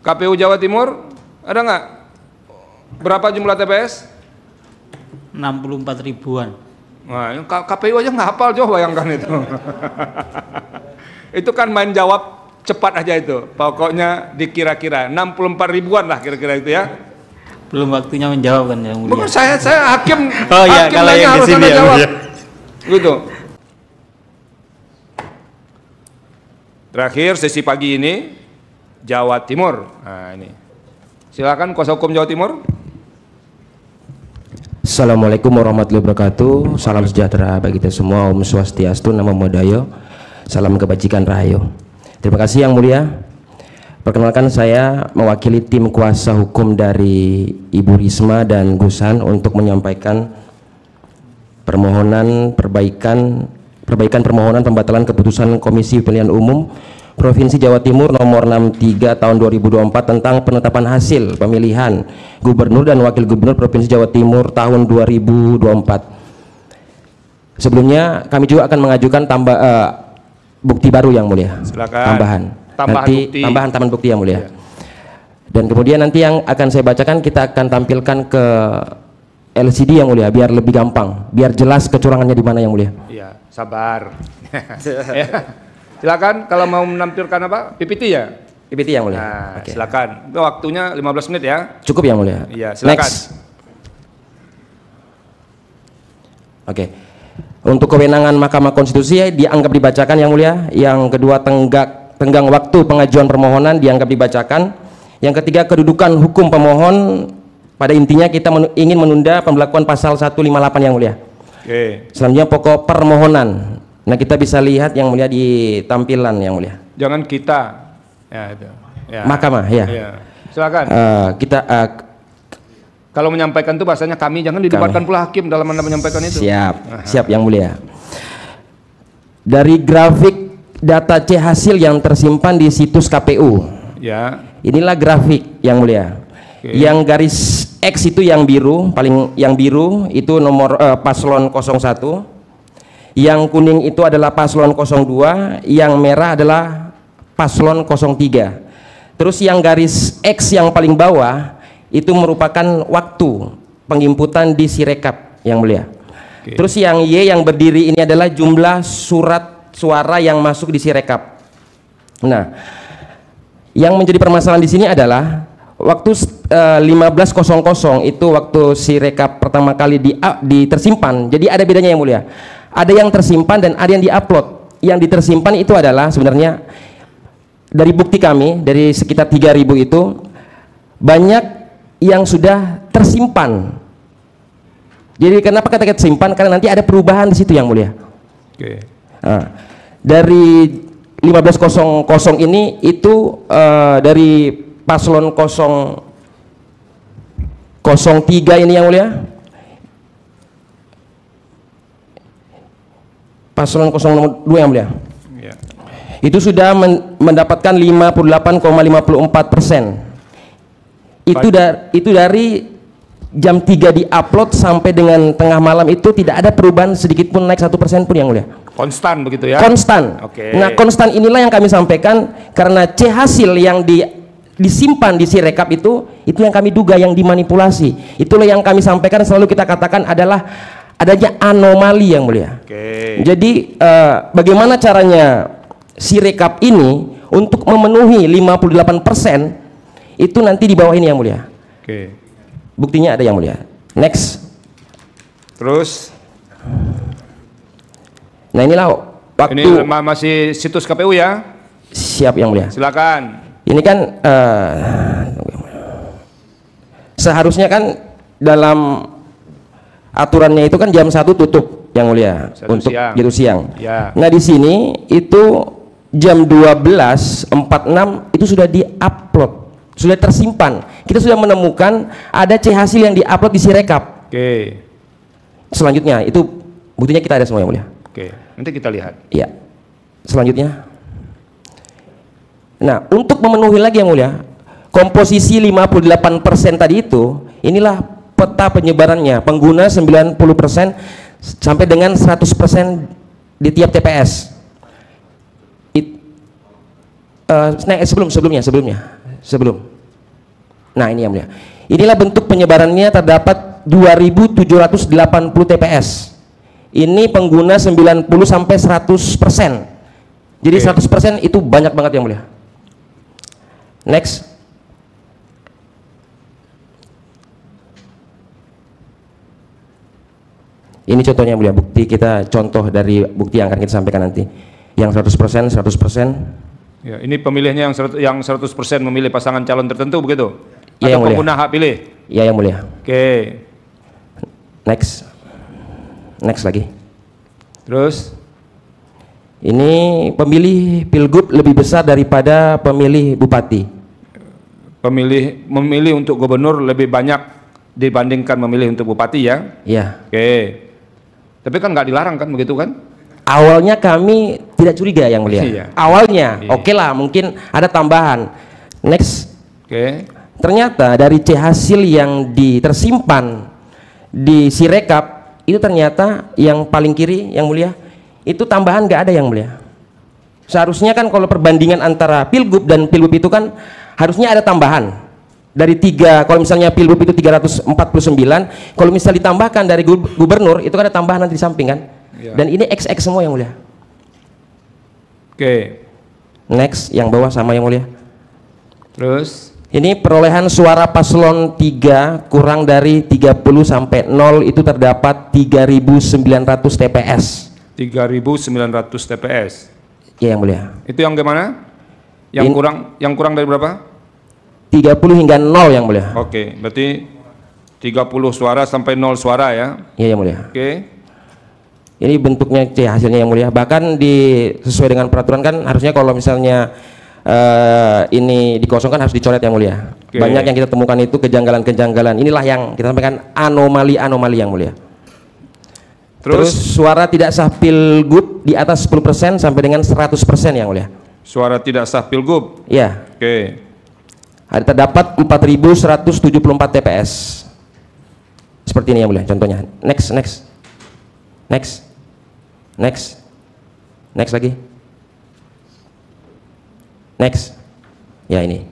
KPU Jawa Timur ada nggak? Berapa jumlah TPS? 64 ribuan. Nah, KPU aja nggak hafal, coba bayangkan itu. Itu kan main jawab cepat aja itu. Pokoknya dikira-kira 64 ribuan lah kira-kira itu ya. Belum waktunya menjawab kan yang mulia. Bukan saya hakim. Oh iya, hakim kalau yang harus di sini Anda ya, jawab. mulia. Gitu. Terakhir sesi pagi ini Jawa Timur. Nah, ini. Silakan kuasa hukum Jawa Timur. Assalamualaikum warahmatullahi wabarakatuh. Salam sejahtera bagi kita semua. Om Swastiastu, Namo Buddhaya. Salam kebajikan rahayu. Terima kasih yang mulia. Perkenalkan, saya mewakili tim kuasa hukum dari Ibu Risma dan Gusan untuk menyampaikan permohonan perbaikan permohonan pembatalan keputusan Komisi Pemilihan Umum Provinsi Jawa Timur nomor 63 tahun 2024 tentang penetapan hasil pemilihan Gubernur dan Wakil Gubernur Provinsi Jawa Timur tahun 2024. Sebelumnya kami juga akan mengajukan bukti baru yang mulia. Silakan. Tambahan bukti yang mulia. Ya. Dan kemudian nanti yang akan saya bacakan kita akan tampilkan ke LCD yang mulia biar lebih gampang, biar jelas kecurangannya di mana yang mulia. Iya, sabar. Ya. Silakan kalau mau menampilkan apa? PPT ya? PPT yang mulia. Nah, okay. Silakan. Itu waktunya 15 menit ya. Cukup yang mulia. Iya, silakan. Next. Oke. Untuk kewenangan Mahkamah Konstitusi dianggap dibacakan yang mulia. Yang kedua, tenggang waktu pengajuan permohonan dianggap dibacakan. Yang ketiga, kedudukan hukum pemohon. Pada intinya kita ingin menunda pemberlakuan pasal 158 yang mulia. Oke. Selanjutnya pokok permohonan. Nah, kita bisa lihat yang mulia di tampilan yang mulia. Jangan kita. Ya, itu. Ya. Mahkamah ya. Ya. Silakan. Kalau menyampaikan itu bahasanya kami, jangan didebatkan pula hakim dalam Anda menyampaikan itu. Siap. Siap yang mulia. Dari grafik data C hasil yang tersimpan di situs KPU. Ya. Inilah grafik yang mulia. Okay. Yang garis X itu yang biru, yang biru itu nomor paslon 01. Yang kuning itu adalah paslon 02, yang merah adalah paslon 03. Terus yang garis X yang paling bawah itu merupakan waktu penginputan di Sirekap yang mulia. Okay. Terus yang Y yang berdiri ini adalah jumlah surat suara yang masuk di Sirekap. Nah, yang menjadi permasalahan di sini adalah waktu 15.00 itu waktu Sirekap pertama kali tersimpan. Jadi ada bedanya yang mulia. Ada yang tersimpan dan ada yang diupload. Yang tersimpan itu adalah sebenarnya dari bukti kami dari sekitar 3.000 itu banyak yang sudah tersimpan. Jadi kenapa kata tersimpan? Karena nanti ada perubahan di situ yang mulia. Oke. Nah, dari 15.00 ini itu dari paslon 03 ini yang mulia. Paslon 02 yang mulia. Ya. Itu sudah mendapatkan 58,54%. Itu dari jam 3 diupload sampai dengan tengah malam itu tidak ada perubahan sedikit pun naik 1% pun yang mulia. Konstan begitu ya? Konstan. Oke. Nah, konstan inilah yang kami sampaikan karena C hasil yang disimpan di Sirekap itu yang kami duga yang dimanipulasi. Itulah yang kami sampaikan, selalu kita katakan adalah adanya anomali yang mulia. Okay. Jadi bagaimana caranya Sirekap ini untuk memenuhi 58% itu nanti di bawah ini yang mulia. Okay. Buktinya ada yang mulia. Next. Terus. Nah, inilah waktu. Ini masih situs KPU ya? Siap yang mulia. Silakan. Ini kan seharusnya kan dalam aturannya itu kan jam 1 tutup yang mulia untuk jam siang. Ya. Nah, di sini itu jam 12.46 itu sudah diupload, sudah tersimpan. Kita sudah menemukan ada C hasil yang diupload di Sirekap. Oke. Selanjutnya itu buktinya kita ada semua yang mulia. Oke. Nanti kita lihat. Iya. Selanjutnya. Nah, untuk memenuhi lagi yang mulia, komposisi 58% tadi itu, inilah peta penyebarannya, pengguna 90% sampai dengan 100% di tiap TPS. Sebelum Nah ini yang mulia. Inilah bentuk penyebarannya, terdapat 2.780 TPS. Ini pengguna 90 sampai 100%. Jadi 100% itu banyak banget yang mulia. Next. Ini contohnya mulia, bukti kita, contoh dari bukti yang akan kita sampaikan nanti. Yang 100%. Ya, ini pemilihnya yang 100% memilih pasangan calon tertentu begitu? Ya, atau pengguna hak pilih? Ya yang mulia. Oke. Next lagi. Terus? Ini pemilih pilgub lebih besar daripada pemilih bupati. Memilih untuk gubernur lebih banyak dibandingkan memilih untuk bupati ya? Iya. Oke. Tapi kan nggak dilarang kan begitu kan? Awalnya kami tidak curiga yang mulia. Iya. Awalnya, oke lah, mungkin ada tambahan. Next. Oke. Ternyata dari C hasil yang tersimpan di Sirekap itu ternyata yang paling kiri yang mulia itu tambahan nggak ada yang mulia. Seharusnya kan kalau perbandingan antara pilgub dan pilgub itu kan harusnya ada tambahan. Dari 3, kalau misalnya pilgub itu 349, kalau misalnya ditambahkan dari gubernur itu kan ada tambahan nanti di samping kan. Ya. Dan ini XX semua yang mulia. Oke. Next, yang bawah sama yang mulia. Terus ini perolehan suara paslon 3 kurang dari 30 sampai 0 itu terdapat 3.900 TPS. 3.900 TPS. Iya yang mulia. Itu yang gimana? Yang kurang dari berapa? 30 hingga 0 yang mulia. Oke, berarti 30 suara sampai 0 suara ya? Iya yang mulia. Oke. Ini bentuknya C hasilnya yang mulia. Bahkan sesuai dengan peraturan kan harusnya kalau misalnya ini dikosongkan harus dicoret yang mulia. Oke. Banyak yang kita temukan itu kejanggalan-kejanggalan. Inilah yang kita sampaikan anomali-anomali yang mulia. Terus suara tidak sah pilgub di atas 10% sampai dengan 100% yang mulia. Suara tidak sah pilgub? Iya. Oke. Ada terdapat 4.174 TPS. Seperti ini yang mulia contohnya. Next lagi. Next. Ya ini.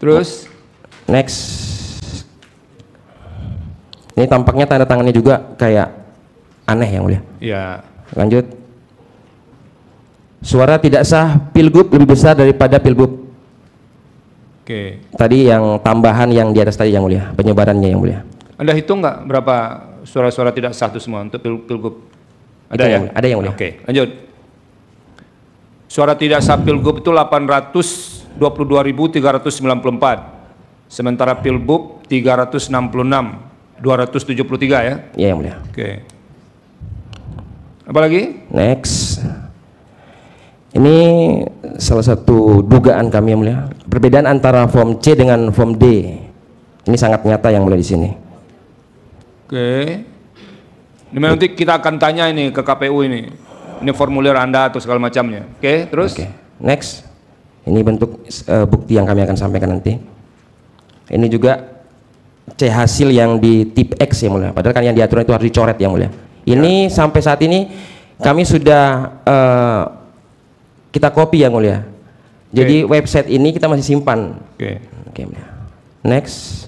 Terus next. Ini tampaknya tanda tangannya juga kayak aneh yang mulia. Ya. Lanjut. Suara tidak sah pilgub lebih besar daripada pilgub. Oke. Tadi yang tambahan yang di atas tadi yang mulia, penyebarannya yang mulia. Anda hitung nggak berapa suara-suara tidak sah itu semua untuk pilgub? Ada ya? Ada yang mulia. Oke, lanjut. Suara tidak sah pilgub itu 822.394. Sementara pilgub 366.273 ya? Iya yang mulia. Oke. Apa lagi? Next. Ini salah satu dugaan kami yang mulia. Perbedaan antara form C dengan form D. Ini sangat nyata yang mulia di sini. Oke. Ini nanti kita akan tanya ini ke KPU ini. Ini formulir Anda atau segala macamnya. Oke, terus? Oke. Next. Ini bentuk bukti yang kami akan sampaikan nanti. Ini juga C hasil yang di tip X yang mulia. Padahal kan yang diatur itu harus dicoret yang mulia. Ini sampai saat ini kami sudah kita copy yang mulia. Jadi website ini kita masih simpan. Oke. Next.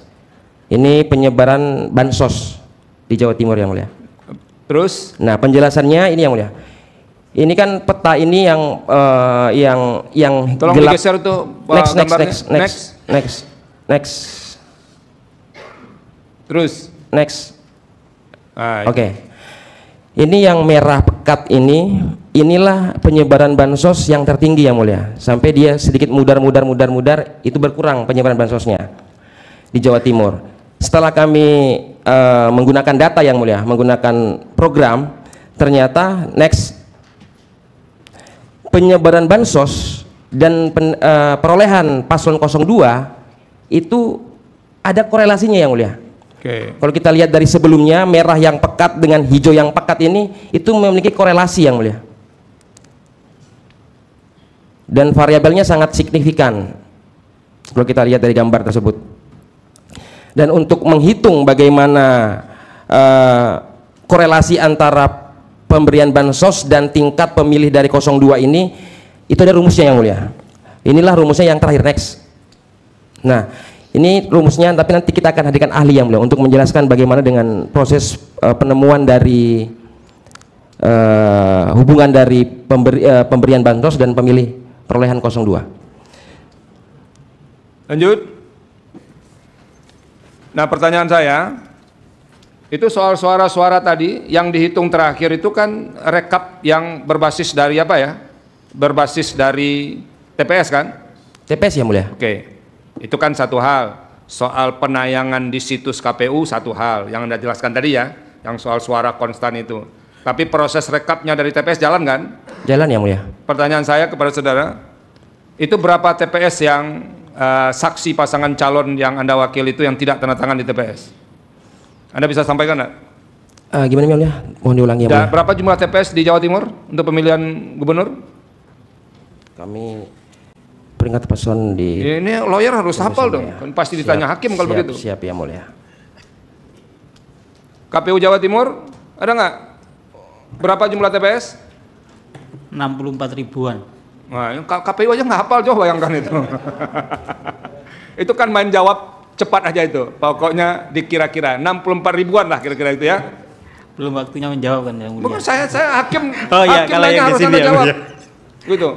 Ini penyebaran bansos di Jawa Timur yang mulia. Terus? Nah, penjelasannya ini yang mulia. Ini kan peta ini yang tolong gelap. digeser itu Next. Terus? Next. Oke. Ini yang merah pekat ini, inilah penyebaran bansos yang tertinggi yang mulia. Sampai dia sedikit mudar itu berkurang penyebaran bansosnya di Jawa Timur. Setelah kami menggunakan data yang mulia, menggunakan program, ternyata penyebaran bansos dan perolehan paslon 02 itu ada korelasinya yang mulia. Kalau kita lihat dari sebelumnya, merah yang pekat dengan hijau yang pekat ini itu memiliki korelasi yang mulia. Dan variabelnya sangat signifikan kalau kita lihat dari gambar tersebut. Dan untuk menghitung bagaimana korelasi antara pemberian bansos dan tingkat pemilih dari 02 ini, itu ada rumusnya yang mulia. Inilah rumusnya yang terakhir, next. Nah, ini rumusnya, tapi nanti kita akan hadirkan ahli yang mulia untuk menjelaskan bagaimana dengan proses penemuan dari hubungan dari pemberian bansos dan pemilih perolehan 02. Lanjut. Nah, pertanyaan saya, itu soal suara-suara tadi yang dihitung terakhir itu kan rekap yang berbasis dari apa ya? Berbasis dari TPS kan? TPS ya mulia. Oke, itu kan satu hal. Soal penayangan di situs KPU satu hal yang Anda jelaskan tadi ya, yang soal suara konstan itu. Tapi proses rekapnya dari TPS jalan kan? Jalan ya mulia. Pertanyaan saya kepada saudara, itu berapa TPS yang saksi pasangan calon yang Anda wakil itu yang tidak tanda tangan di TPS? Anda bisa sampaikan nggak? Gimana mulia? Mohon diulangi ya mulia. Berapa jumlah TPS di Jawa Timur untuk pemilihan gubernur? Kami peringkat paslon di... Ini lawyer harus hafal dong, kan pasti ditanya hakim kalau begitu. Siap ya mulia. KPU Jawa Timur, ada nggak? Berapa jumlah TPS? 64 ribuan. Nah, KPU aja nggak hafal, coba bayangkan itu. Itu kan main jawab cepat aja itu. Pokoknya dikira-kira 64 ribuan lah kira-kira itu ya. Belum waktunya menjawab kan yang mulia. Bukan saya hakim. Oh iya, hakim kalau nanya yang harus kesini Anda ya, jawab. mulia. Gitu.